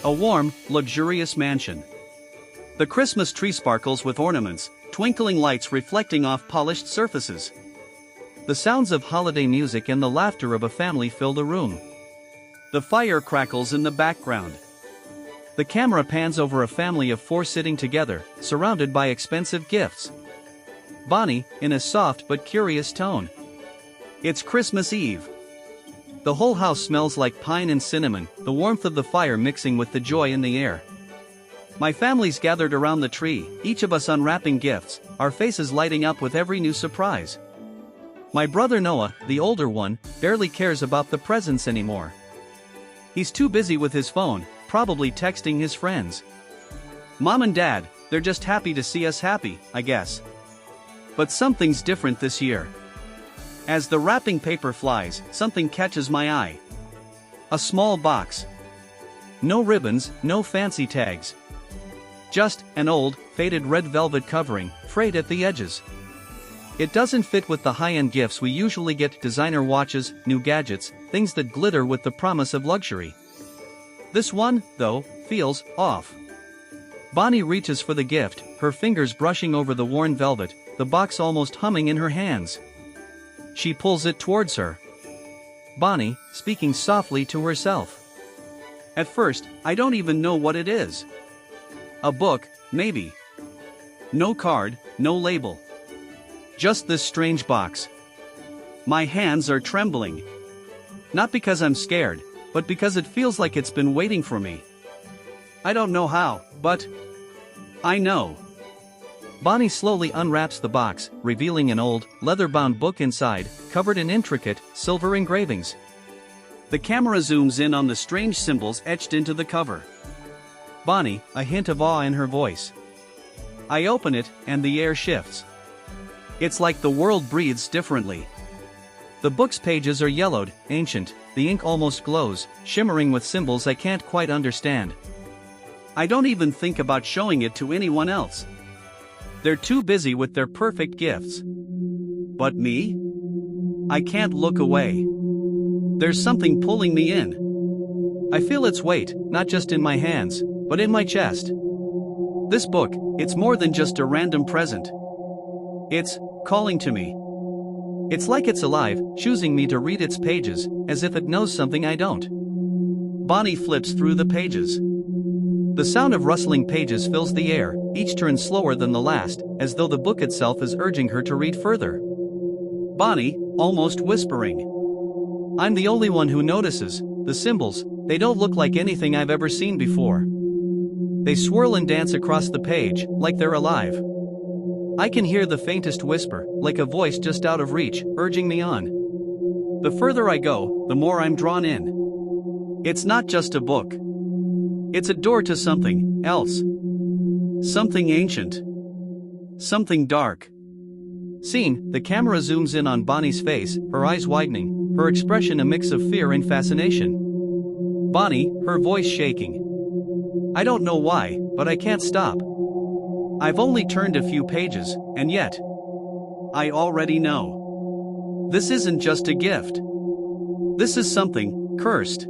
A warm, luxurious mansion. The Christmas tree sparkles with ornaments, twinkling lights reflecting off polished surfaces. The sounds of holiday music and the laughter of a family fill the room. The fire crackles in the background. The camera pans over a family of 4 sitting together, surrounded by expensive gifts. Bonnie, in a soft but curious tone. It's Christmas Eve. The whole house smells like pine and cinnamon, the warmth of the fire mixing with the joy in the air. My family's gathered around the tree, each of us unwrapping gifts, our faces lighting up with every new surprise. My brother Noah, the older one, barely cares about the presents anymore. He's too busy with his phone, probably texting his friends. Mom and Dad, they're just happy to see us happy, I guess. But something's different this year. As the wrapping paper flies, something catches my eye. A small box. No ribbons, no fancy tags. Just an old, faded red velvet covering, frayed at the edges. It doesn't fit with the high-end gifts we usually get: designer watches, new gadgets, things that glitter with the promise of luxury. This one, though, feels off. Bonnie reaches for the gift, her fingers brushing over the worn velvet, the box almost humming in her hands. She pulls it towards her. Bonnie, speaking softly to herself. At first, I don't even know what it is. A book, maybe. No card, no label. Just this strange box. My hands are trembling. Not because I'm scared, but because it feels like it's been waiting for me. I don't know how, but I know. Bonnie slowly unwraps the box, revealing an old, leather-bound book inside, covered in intricate, silver engravings. The camera zooms in on the strange symbols etched into the cover. Bonnie, a hint of awe in her voice. I open it, and the air shifts. It's like the world breathes differently. The book's pages are yellowed, ancient, the ink almost glows, shimmering with symbols I can't quite understand. I don't even think about showing it to anyone else. They're too busy with their perfect gifts. But me? I can't look away. There's something pulling me in. I feel its weight, not just in my hands, but in my chest. This book, it's more than just a random present. It's calling to me. It's like it's alive, choosing me to read its pages, as if it knows something I don't. Bonnie flips through the pages. The sound of rustling pages fills the air, each turn slower than the last, as though the book itself is urging her to read further. Bonnie, almost whispering. I'm the only one who notices. The symbols, they don't look like anything I've ever seen before. They swirl and dance across the page, like they're alive. I can hear the faintest whisper, like a voice just out of reach, urging me on. The further I go, the more I'm drawn in. It's not just a book. It's a door to something else. Something ancient. Something dark. Seen, the camera zooms in on Bonnie's face, her eyes widening, her expression a mix of fear and fascination. Bonnie, her voice shaking. I don't know why, but I can't stop. I've only turned a few pages, and yet, I already know. This isn't just a gift. This is something cursed.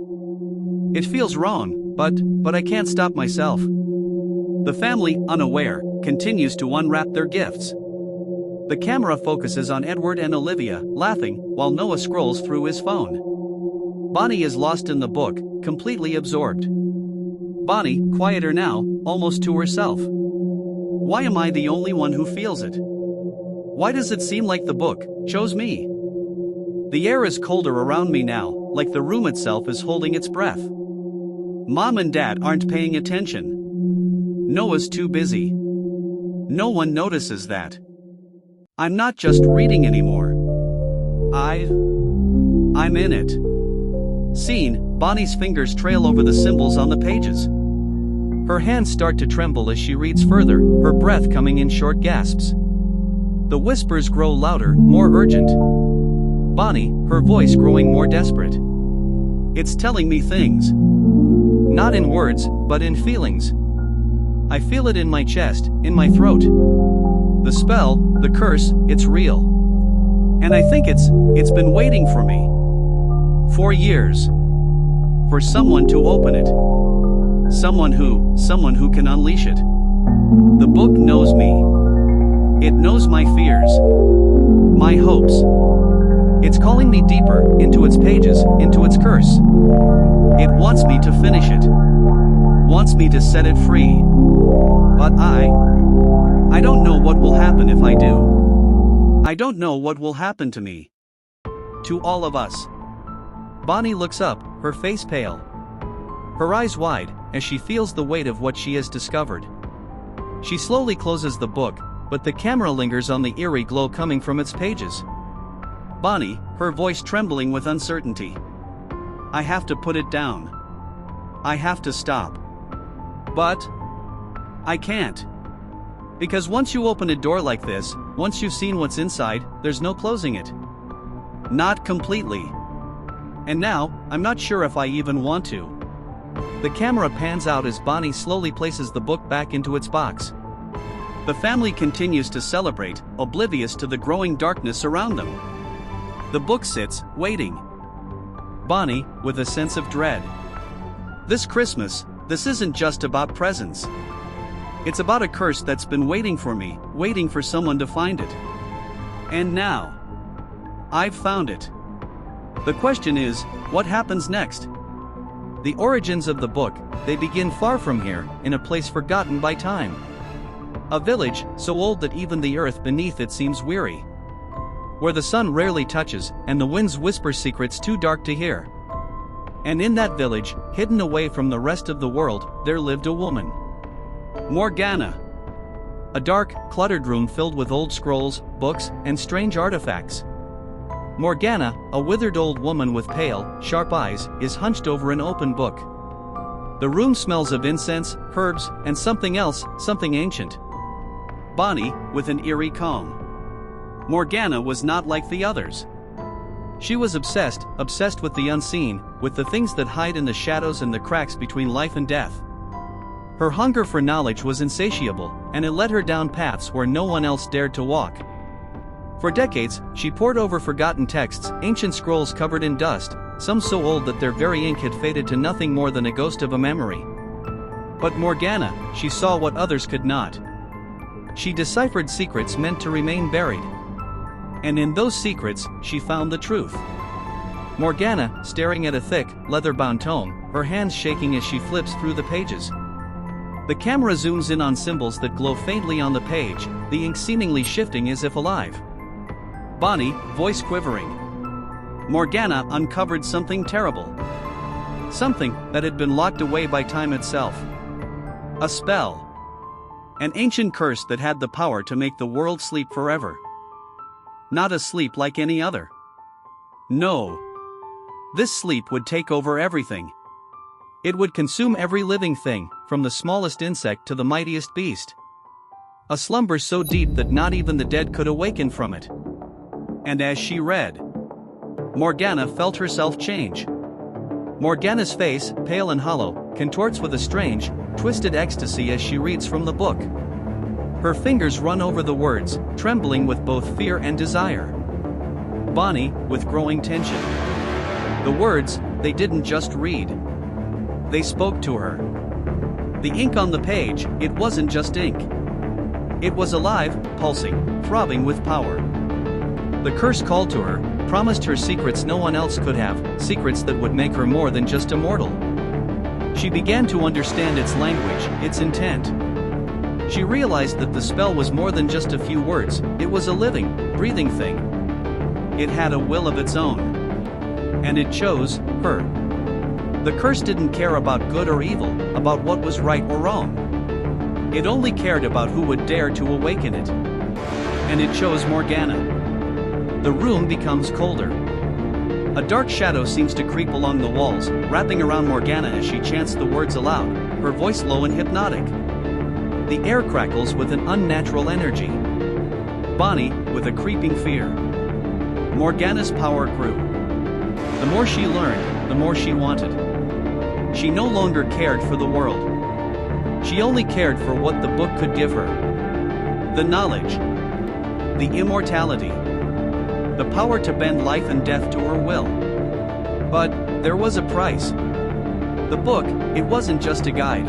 It feels wrong, but I can't stop myself. The family, unaware, continues to unwrap their gifts. The camera focuses on Edward and Olivia, laughing, while Noah scrolls through his phone. Bonnie is lost in the book, completely absorbed. Bonnie, quieter now, almost to herself. Why am I the only one who feels it? Why does it seem like the book chose me? The air is colder around me now, like the room itself is holding its breath. Mom and Dad aren't paying attention. Noah's too busy. No one notices that. I'm not just reading anymore. I'm in it. Seen, Bonnie's fingers trail over the symbols on the pages. Her hands start to tremble as she reads further, her breath coming in short gasps. The whispers grow louder, more urgent. Bonnie, her voice growing more desperate. It's telling me things. Not in words, but in feelings. I feel it in my chest, in my throat. The spell, the curse, it's real. And I think it's been waiting for me. For years. For someone to open it. Someone who can unleash it. The book knows me. It knows my fears. My hopes. It's calling me deeper, into its pages, into its curse. It wants me to finish it. Wants me to set it free. But I don't know what will happen if I do. I don't know what will happen to me. To all of us. Bonnie looks up, her face pale. Her eyes wide, as she feels the weight of what she has discovered. She slowly closes the book, but the camera lingers on the eerie glow coming from its pages. Bonnie, her voice trembling with uncertainty. I have to put it down. I have to stop. But I can't. Because once you open a door like this, once you've seen what's inside, there's no closing it. Not completely. And now, I'm not sure if I even want to. The camera pans out as Bonnie slowly places the book back into its box. The family continues to celebrate, oblivious to the growing darkness around them. The book sits, waiting. Bonnie, with a sense of dread. This Christmas, this isn't just about presents. It's about a curse that's been waiting for me, waiting for someone to find it. And now, I've found it. The question is, what happens next? The origins of the book, they begin far from here, in a place forgotten by time. A village, so old that even the earth beneath it seems weary. Where the sun rarely touches, and the winds whisper secrets too dark to hear. And in that village, hidden away from the rest of the world, there lived a woman. Morgana. A dark, cluttered room filled with old scrolls, books, and strange artifacts. Morgana, a withered old woman with pale, sharp eyes, is hunched over an open book. The room smells of incense, herbs, and something else, something ancient. Bonnie, with an eerie calm. Morgana was not like the others. She was obsessed with the unseen, with the things that hide in the shadows and the cracks between life and death. Her hunger for knowledge was insatiable, and it led her down paths where no one else dared to walk. For decades, she pored over forgotten texts, ancient scrolls covered in dust, some so old that their very ink had faded to nothing more than a ghost of a memory. But Morgana, she saw what others could not. She deciphered secrets meant to remain buried. And in those secrets, she found the truth. Morgana, staring at a thick, leather-bound tome, her hands shaking as she flips through the pages. The camera zooms in on symbols that glow faintly on the page, the ink seemingly shifting as if alive. Bonnie, voice quivering. Morgana uncovered something terrible. Something that had been locked away by time itself. A spell. An ancient curse that had the power to make the world sleep forever. Not a sleep like any other. No. This sleep would take over everything. It would consume every living thing, from the smallest insect to the mightiest beast. A slumber so deep that not even the dead could awaken from it. And as she read, Morgana felt herself change. Morgana's face, pale and hollow, contorts with a strange, twisted ecstasy as she reads from the book. Her fingers run over the words, trembling with both fear and desire. Bonnie, with growing tension. The words, they didn't just read. They spoke to her. The ink on the page, it wasn't just ink. It was alive, pulsing, throbbing with power. The curse called to her, promised her secrets no one else could have, secrets that would make her more than just a mortal. She began to understand its language, its intent. She realized that the spell was more than just a few words, it was a living, breathing thing. It had a will of its own. And it chose her. The curse didn't care about good or evil, about what was right or wrong. It only cared about who would dare to awaken it. And it chose Morgana. The room becomes colder. A dark shadow seems to creep along the walls, wrapping around Morgana as she chants the words aloud, her voice low and hypnotic. The air crackles with an unnatural energy. Bonnie, with a creeping fear. Morgana's power grew. The more she learned, the more she wanted. She no longer cared for the world. She only cared for what the book could give her. The knowledge. The immortality. The power to bend life and death to her will. But there was a price. The book, it wasn't just a guide.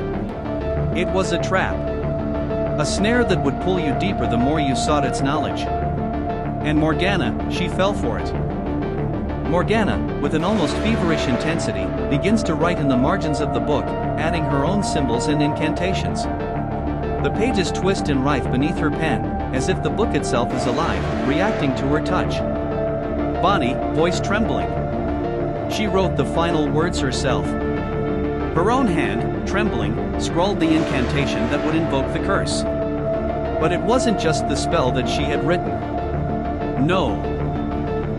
It was a trap. A snare that would pull you deeper the more you sought its knowledge. And Morgana, she fell for it. Morgana, with an almost feverish intensity, begins to write in the margins of the book, adding her own symbols and incantations. The pages twist and writhe beneath her pen, as if the book itself is alive, reacting to her touch. Bonnie, voice trembling. She wrote the final words herself. Her own hand, trembling, scrawled the incantation that would invoke the curse. But it wasn't just the spell that she had written. No.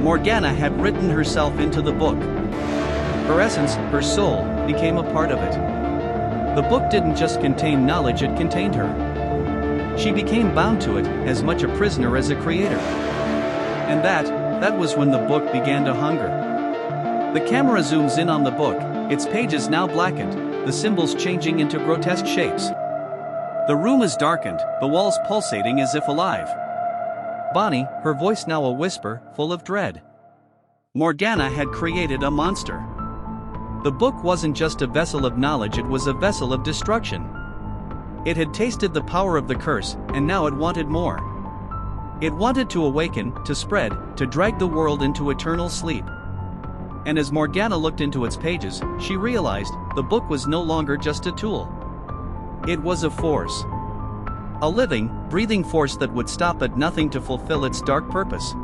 Morgana had written herself into the book. Her essence, her soul, became a part of it. The book didn't just contain knowledge, it contained her. She became bound to it, as much a prisoner as a creator. And that was when the book began to hunger. The camera zooms in on the book, its pages now blackened, the symbols changing into grotesque shapes. The room is darkened, the walls pulsating as if alive. Bonnie, her voice now a whisper, full of dread. Morgana had created a monster. The book wasn't just a vessel of knowledge, it was a vessel of destruction. It had tasted the power of the curse, and now it wanted more. It wanted to awaken, to spread, to drag the world into eternal sleep. And as Morgana looked into its pages, she realized the book was no longer just a tool. It was a force. A living, breathing force that would stop at nothing to fulfill its dark purpose.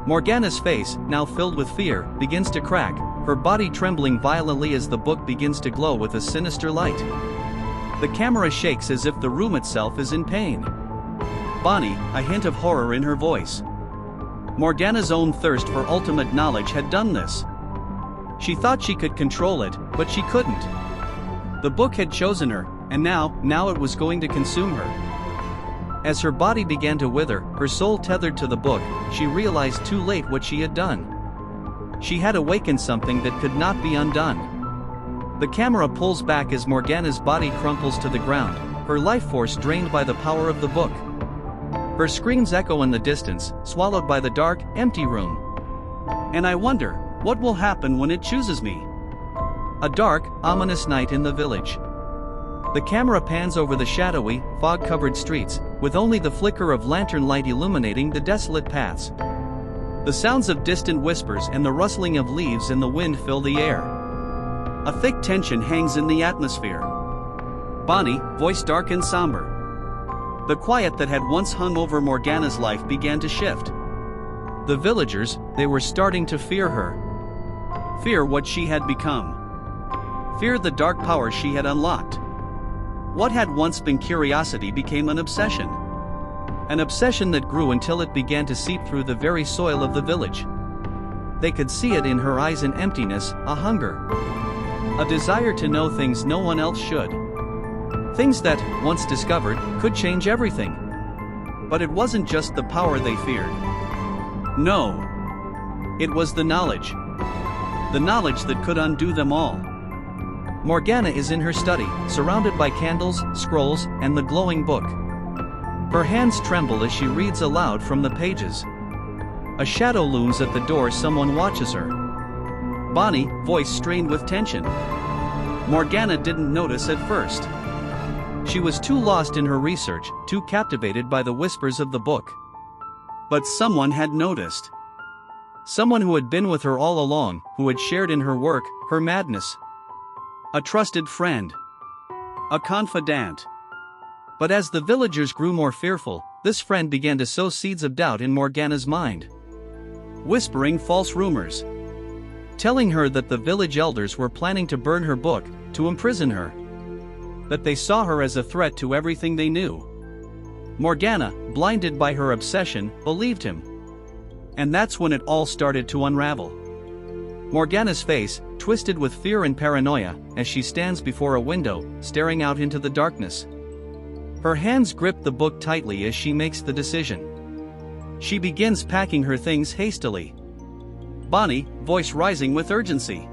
Morgana's face, now filled with fear, begins to crack, her body trembling violently as the book begins to glow with a sinister light. The camera shakes as if the room itself is in pain. Bonnie, a hint of horror in her voice. Morgana's own thirst for ultimate knowledge had done this. She thought she could control it, but she couldn't. The book had chosen her, and now it was going to consume her. As her body began to wither, her soul tethered to the book, she realized too late what she had done. She had awakened something that could not be undone. The camera pulls back as Morgana's body crumples to the ground, her life force drained by the power of the book. Her screams echo in the distance, swallowed by the dark, empty room. And I wonder, what will happen when it chooses me? A dark, ominous night in the village. The camera pans over the shadowy, fog-covered streets, with only the flicker of lantern light illuminating the desolate paths. The sounds of distant whispers and the rustling of leaves in the wind fill the air. A thick tension hangs in the atmosphere. Bonnie, voice dark and somber. The quiet that had once hung over Morgana's life began to shift. The villagers, they were starting to fear her. Fear what she had become. Fear the dark power she had unlocked. What had once been curiosity became an obsession. An obsession that grew until it began to seep through the very soil of the village. They could see it in her eyes, an emptiness, a hunger. A desire to know things no one else should. Things that, once discovered, could change everything. But it wasn't just the power they feared. No. It was the knowledge. The knowledge that could undo them all. Morgana is in her study, surrounded by candles, scrolls, and the glowing book. Her hands tremble as she reads aloud from the pages. A shadow looms at the door, someone watches her. Bonnie, voice strained with tension. Morgana didn't notice at first. She was too lost in her research, too captivated by the whispers of the book. But someone had noticed. Someone who had been with her all along, who had shared in her work, her madness. A trusted friend. A confidant. But as the villagers grew more fearful, this friend began to sow seeds of doubt in Morgana's mind. Whispering false rumors. Telling her that the village elders were planning to burn her book, to imprison her. That they saw her as a threat to everything they knew. Morgana, blinded by her obsession, believed him. And that's when it all started to unravel. Morgana's face, twisted with fear and paranoia, as she stands before a window, staring out into the darkness. Her hands grip the book tightly as she makes the decision. She begins packing her things hastily. Bonnie, voice rising with urgency.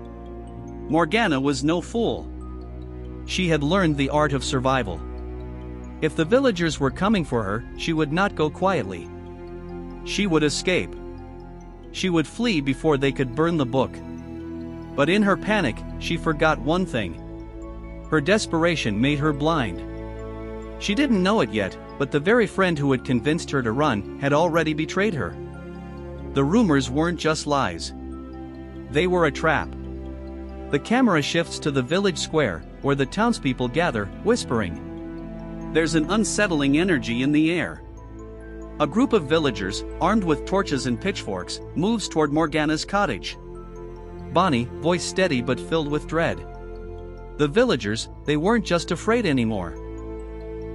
Morgana was no fool. She had learned the art of survival. If the villagers were coming for her, she would not go quietly. She would escape. She would flee before they could burn the book. But in her panic, she forgot one thing. Her desperation made her blind. She didn't know it yet, but the very friend who had convinced her to run had already betrayed her. The rumors weren't just lies. They were a trap. The camera shifts to the village square, where the townspeople gather, whispering. There's an unsettling energy in the air. A group of villagers, armed with torches and pitchforks, moves toward Morgana's cottage. Bonnie, voice steady but filled with dread. The villagers, they weren't just afraid anymore.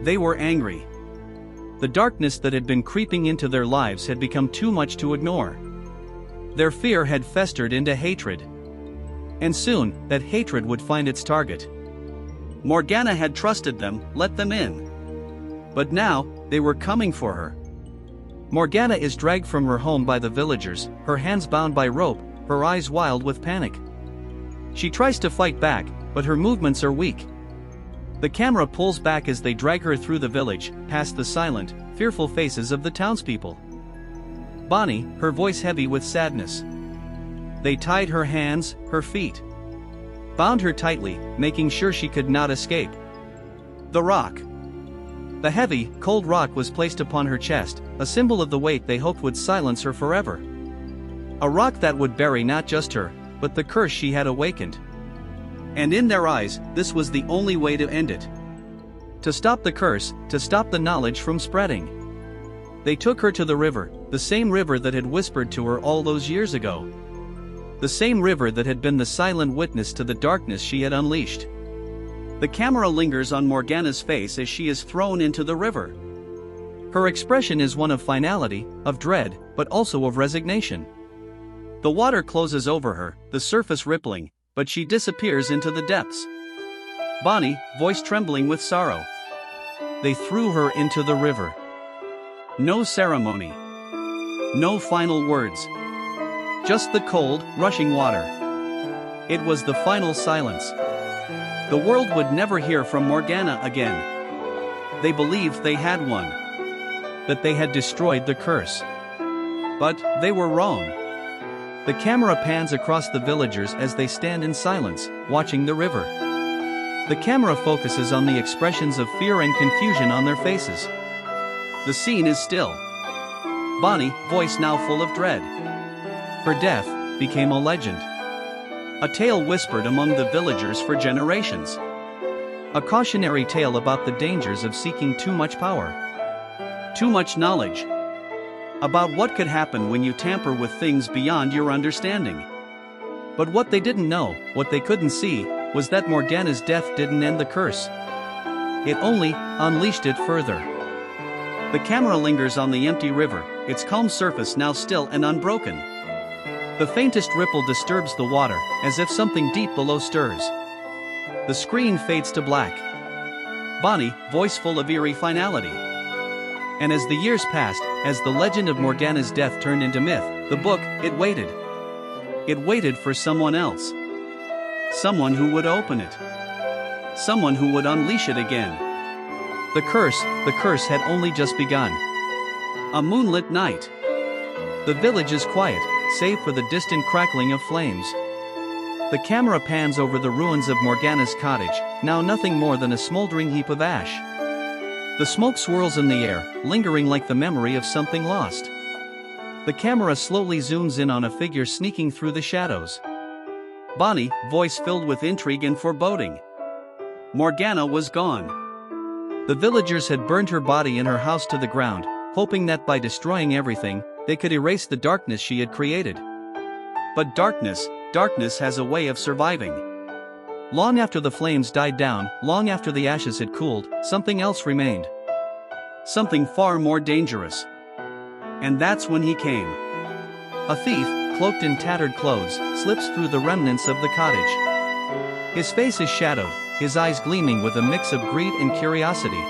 They were angry. The darkness that had been creeping into their lives had become too much to ignore. Their fear had festered into hatred. And soon, that hatred would find its target. Morgana had trusted them, let them in. But now, they were coming for her. Morgana is dragged from her home by the villagers, her hands bound by rope, her eyes wild with panic. She tries to fight back, but her movements are weak. The camera pulls back as they drag her through the village, past the silent, fearful faces of the townspeople. Bonnie, her voice heavy with sadness. They tied her hands, her feet. Bound her tightly, making sure she could not escape. The rock. The heavy, cold rock was placed upon her chest, a symbol of the weight they hoped would silence her forever. A rock that would bury not just her, but the curse she had awakened. And in their eyes, this was the only way to end it. To stop the curse, to stop the knowledge from spreading. They took her to the river, the same river that had whispered to her all those years ago. The same river that had been the silent witness to the darkness she had unleashed. The camera lingers on Morgana's face as she is thrown into the river. Her expression is one of finality, of dread, but also of resignation. The water closes over her, the surface rippling, but she disappears into the depths. Bonnie, voice trembling with sorrow. They threw her into the river. No ceremony. No final words. Just the cold, rushing water. It was the final silence. The world would never hear from Morgana again. They believed they had won. That they had destroyed the curse. But they were wrong. The camera pans across the villagers as they stand in silence, watching the river. The camera focuses on the expressions of fear and confusion on their faces. The scene is still. Bonnie, voice now full of dread. Her death became a legend. A tale whispered among the villagers for generations. A cautionary tale about the dangers of seeking too much power. Too much knowledge. About what could happen when you tamper with things beyond your understanding. But what they didn't know, what they couldn't see, was that Morgana's death didn't end the curse. It only unleashed it further. The camera lingers on the empty river, its calm surface now still and unbroken. The faintest ripple disturbs the water, as if something deep below stirs. The screen fades to black. Bonnie, voice full of eerie finality. And as the years passed, as the legend of Morgana's death turned into myth, the book, it waited. It waited for someone else. Someone who would open it. Someone who would unleash it again. The curse had only just begun. A moonlit night. The village is quiet, save for the distant crackling of flames. The camera pans over the ruins of Morgana's cottage, now nothing more than a smoldering heap of ash. The smoke swirls in the air, lingering like the memory of something lost. The camera slowly zooms in on a figure sneaking through the shadows. Bonnie, voice filled with intrigue and foreboding. Morgana was gone. The villagers had burned her body in her house to the ground, hoping that by destroying everything, they could erase the darkness she had created. But darkness has a way of surviving. Long after the flames died down, long after the ashes had cooled, something else remained. Something far more dangerous. And that's when he came. A thief, cloaked in tattered clothes, slips through the remnants of the cottage. His face is shadowed, his eyes gleaming with a mix of greed and curiosity.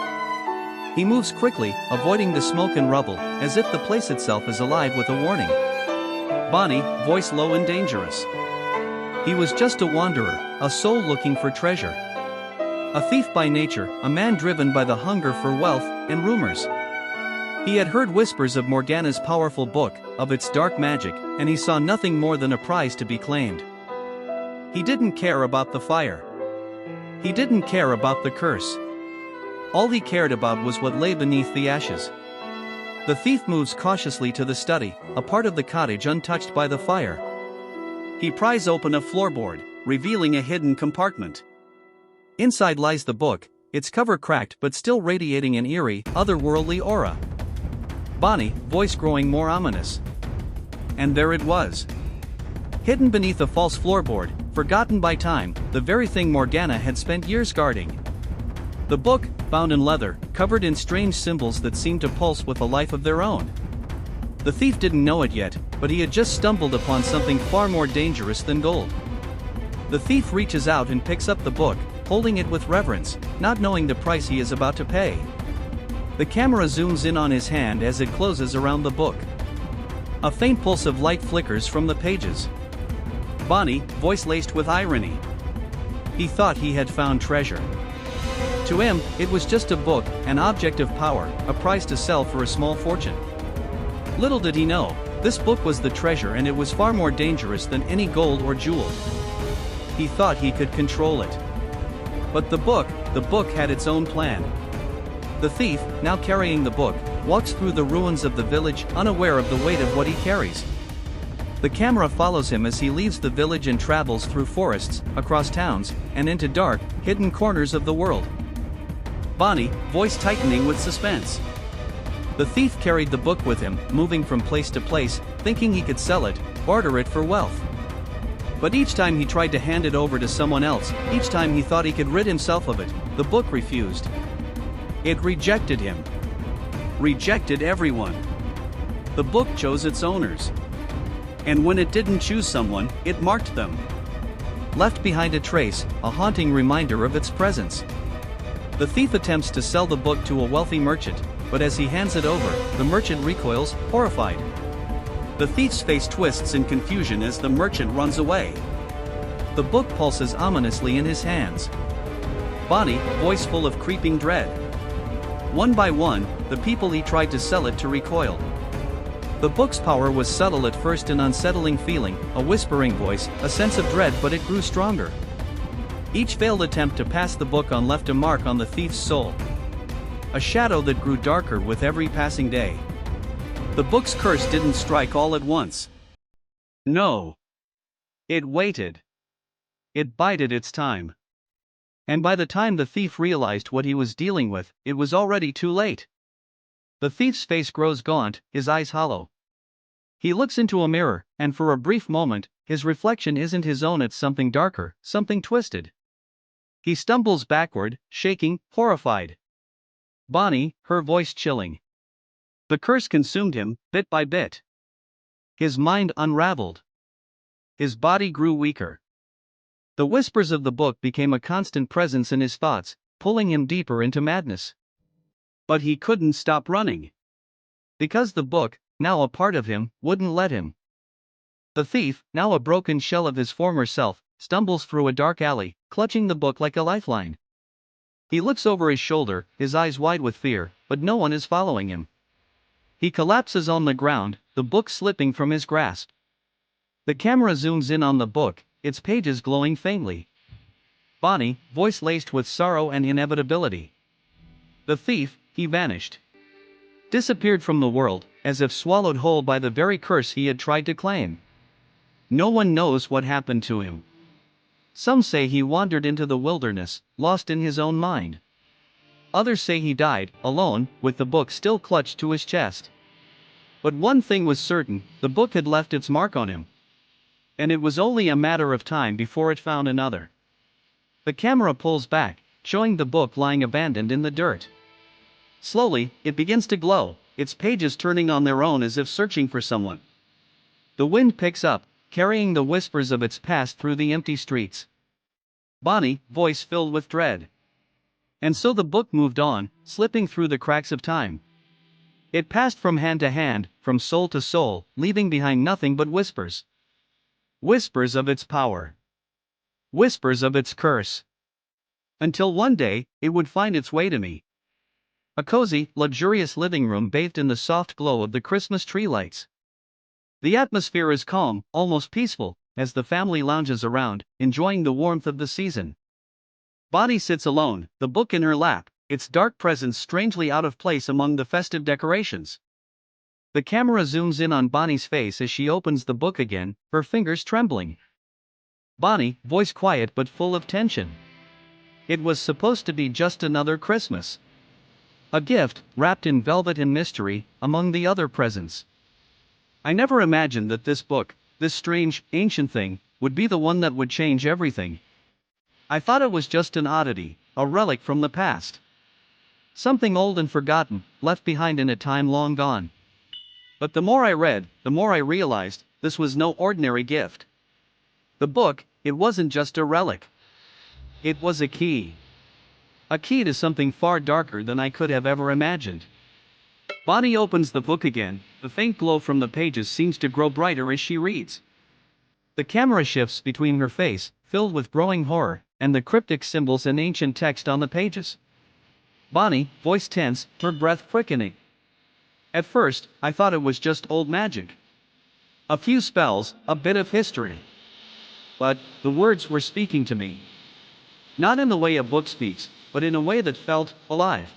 He moves quickly, avoiding the smoke and rubble, as if the place itself is alive with a warning. Bonnie, voice low and dangerous. He was just a wanderer, a soul looking for treasure. A thief by nature, a man driven by the hunger for wealth and rumors. He had heard whispers of Morgana's powerful book, of its dark magic, and he saw nothing more than a prize to be claimed. He didn't care about the fire. He didn't care about the curse. All he cared about was what lay beneath the ashes. The thief moves cautiously to the study, a part of the cottage untouched by the fire. He pries open a floorboard, revealing a hidden compartment. Inside lies the book, its cover cracked but still radiating an eerie, otherworldly aura. Bonnie, voice growing more ominous. And there it was. Hidden beneath a false floorboard, forgotten by time, the very thing Morgana had spent years guarding. The book, bound in leather, covered in strange symbols that seemed to pulse with a life of their own. The thief didn't know it yet, but he had just stumbled upon something far more dangerous than gold. The thief reaches out and picks up the book, holding it with reverence, not knowing the price he is about to pay. The camera zooms in on his hand as it closes around the book. A faint pulse of light flickers from the pages. Bonnie, voice laced with irony. He thought he had found treasure. To him, it was just a book, an object of power, a prize to sell for a small fortune. Little did he know, this book was the treasure, and it was far more dangerous than any gold or jewel. He thought he could control it. But the book had its own plan. The thief, now carrying the book, walks through the ruins of the village, unaware of the weight of what he carries. The camera follows him as he leaves the village and travels through forests, across towns, and into dark, hidden corners of the world. Bonnie, voice tightening with suspense. The thief carried the book with him, moving from place to place, thinking he could sell it, barter it for wealth. But each time he tried to hand it over to someone else, each time he thought he could rid himself of it, the book refused. It rejected him. Rejected everyone. The book chose its owners. And when it didn't choose someone, it marked them. Left behind a trace, a haunting reminder of its presence. The thief attempts to sell the book to a wealthy merchant, but as he hands it over, the merchant recoils, horrified. The thief's face twists in confusion as the merchant runs away. The book pulses ominously in his hands. Bonnie, voice full of creeping dread. One by one, the people he tried to sell it to recoiled. The book's power was subtle at first, an unsettling feeling, a whispering voice, a sense of dread, but it grew stronger. Each failed attempt to pass the book on left a mark on the thief's soul. A shadow that grew darker with every passing day. The book's curse didn't strike all at once. No. It waited. It bided its time. And by the time the thief realized what he was dealing with, it was already too late. The thief's face grows gaunt, his eyes hollow. He looks into a mirror, and for a brief moment, his reflection isn't his own, it's something darker, something twisted. He stumbles backward, shaking, horrified. Bonnie, her voice chilling. The curse consumed him, bit by bit. His mind unraveled. His body grew weaker. The whispers of the book became a constant presence in his thoughts, pulling him deeper into madness. But he couldn't stop running. Because the book, now a part of him, wouldn't let him. The thief, now a broken shell of his former self, stumbles through a dark alley, clutching the book like a lifeline. He looks over his shoulder, his eyes wide with fear, but no one is following him. He collapses on the ground, the book slipping from his grasp. The camera zooms in on the book, its pages glowing faintly. Bonnie, voice laced with sorrow and inevitability. The thief, he vanished. Disappeared from the world, as if swallowed whole by the very curse he had tried to claim. No one knows what happened to him. Some say he wandered into the wilderness, lost in his own mind. Others say he died, alone, with the book still clutched to his chest. But one thing was certain, the book had left its mark on him. And it was only a matter of time before it found another. The camera pulls back, showing the book lying abandoned in the dirt. Slowly, it begins to glow, its pages turning on their own as if searching for someone. The wind picks up, carrying the whispers of its past through the empty streets. Bonnie, voice filled with dread. And so the book moved on, slipping through the cracks of time. It passed from hand to hand, from soul to soul, leaving behind nothing but whispers. Whispers of its power. Whispers of its curse. Until one day, it would find its way to me. A cozy, luxurious living room bathed in the soft glow of the Christmas tree lights. The atmosphere is calm, almost peaceful, as the family lounges around, enjoying the warmth of the season. Bonnie sits alone, the book in her lap, its dark presence strangely out of place among the festive decorations. The camera zooms in on Bonnie's face as she opens the book again, her fingers trembling. Bonnie, voice quiet but full of tension. It was supposed to be just another Christmas. A gift, wrapped in velvet and mystery, among the other presents. I never imagined that this book, this strange, ancient thing, would be the one that would change everything. I thought it was just an oddity, a relic from the past. Something old and forgotten, left behind in a time long gone. But the more I read, the more I realized, this was no ordinary gift. The book, it wasn't just a relic. It was a key. A key to something far darker than I could have ever imagined. Bonnie opens the book again, the faint glow from the pages seems to grow brighter as she reads. The camera shifts between her face, filled with growing horror, and the cryptic symbols and ancient text on the pages. Bonnie, voice tense, her breath quickening. At first, I thought it was just old magic. A few spells, a bit of history. But the words were speaking to me. Not in the way a book speaks, but in a way that felt alive.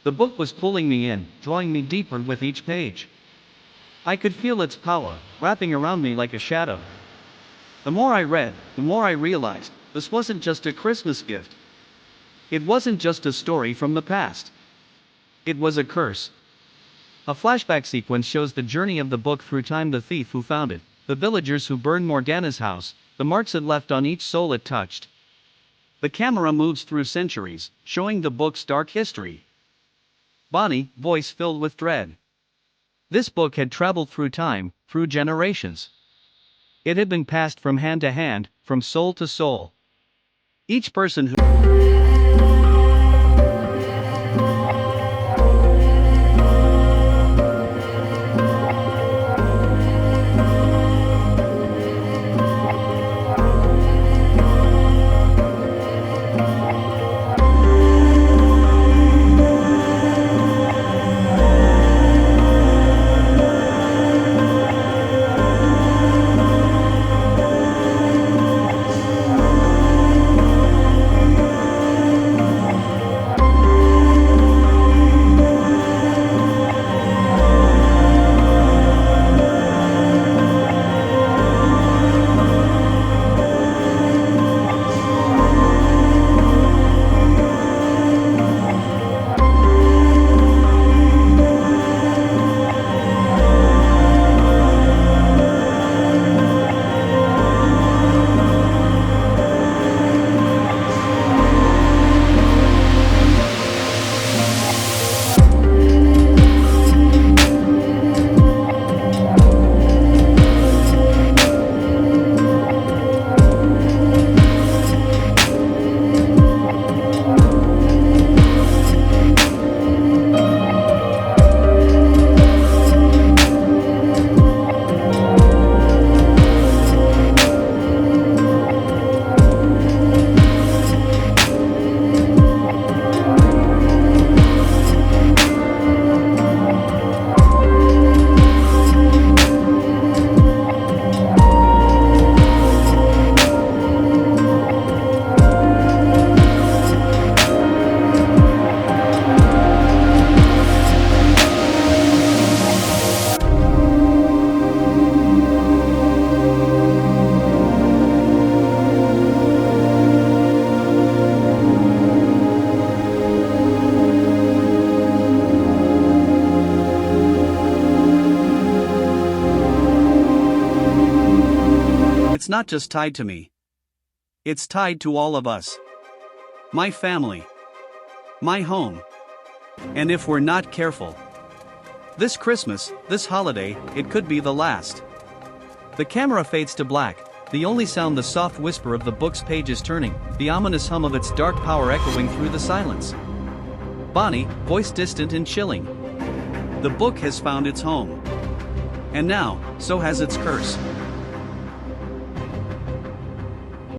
The book was pulling me in, drawing me deeper with each page. I could feel its power, wrapping around me like a shadow. The more I read, the more I realized, this wasn't just a Christmas gift. It wasn't just a story from the past. It was a curse. A flashback sequence shows the journey of the book through time, the thief who found it, the villagers who burned Morgana's house, the marks it left on each soul it touched. The camera moves through centuries, showing the book's dark history. Bonnie, voice filled with dread. This book had traveled through time, through generations. It had been passed from hand to hand, from soul to soul. Each person who it's not just tied to me. It's tied to all of us. My family. My home. And if we're not careful, this Christmas, this holiday, it could be the last. The camera fades to black, the only sound the soft whisper of the book's pages turning, the ominous hum of its dark power echoing through the silence. Bonnie, voice distant and chilling. The book has found its home. And now, so has its curse.